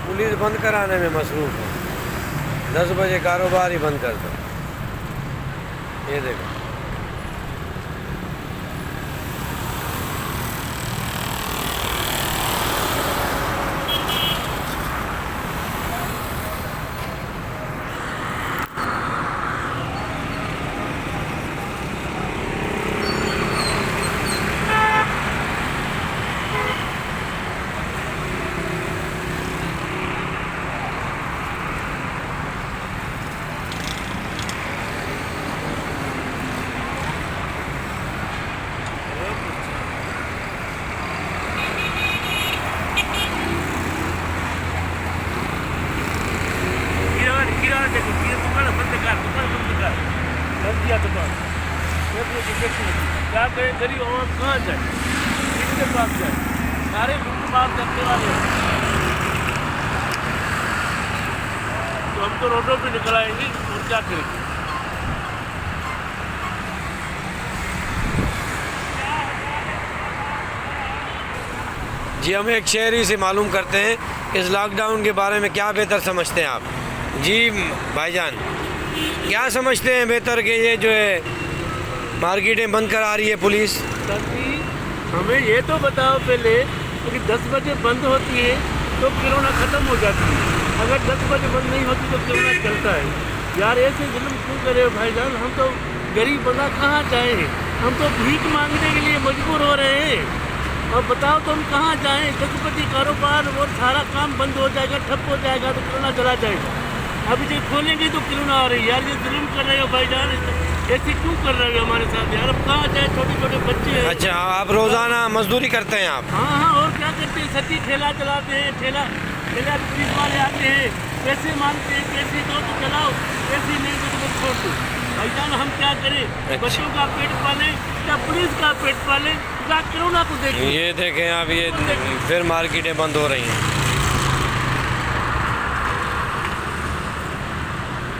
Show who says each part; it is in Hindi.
Speaker 1: पुलिस बंद कराने में मसरूफ़ है। 10 बजे कारोबार ही बंद कर दो। ये देखो,
Speaker 2: क्या करें, गरीब आवाम कहाँ जाए, किसके पास जाए, सारे लूट मार करने वाले हैं। तो हम तो रोडों पे निकल आएंगे और क्या करेंगे।
Speaker 1: जी हम एक शहरी से मालूम करते हैं इस लॉकडाउन के बारे में क्या बेहतर समझते हैं आप। जी भाईजान, क्या समझते हैं बेहतर कि ये जो है मार्केटें बंद करा रही है पुलिस?
Speaker 2: हमें ये तो बताओ पहले कि 10 बजे बंद होती है तो कोरोना ख़त्म हो जाती है, अगर 10 बजे बंद नहीं होती तो कोरोना चलता है। यार ऐसे जुल्म क्यों करे भाईजान, हम तो गरीब बंदा कहाँ जाए, हम तो भीख मांगने के लिए मजबूर हो रहे हैं। और बताओ तो हम कहाँ जाएँ, 10 बजे कारोबार और सारा काम बंद हो जाएगा, ठप हो जाएगा तो कोरोना चला जाएगा। अभी जो खोलेंगे तो कोरोना आ रही है। यार ये जुल्म कर रहे हो भाईजान, ऐसे क्यों कर रहे हो हमारे साथ यार, अब कहाँ जाए, छोटे छोटे बच्चे हैं।
Speaker 1: अच्छा, आप रोज़ाना मजदूरी करते हैं आप?
Speaker 2: हाँ हाँ, और क्या करते हैं, सच्ची ठेला चलाते हैं, ठेला पुलिस वाले आते हैं, पैसे मांगते हैं, पैसे दो तो चलाओ, पैसे नहीं दो तो छोड़ दो। भाईजान हम क्या करें, बच्चों का पेट पालें या पुलिस का पेट पालें या कोरोना को देखें।
Speaker 1: ये देखें आप, ये फिर मार्केटें बंद हो रही हैं।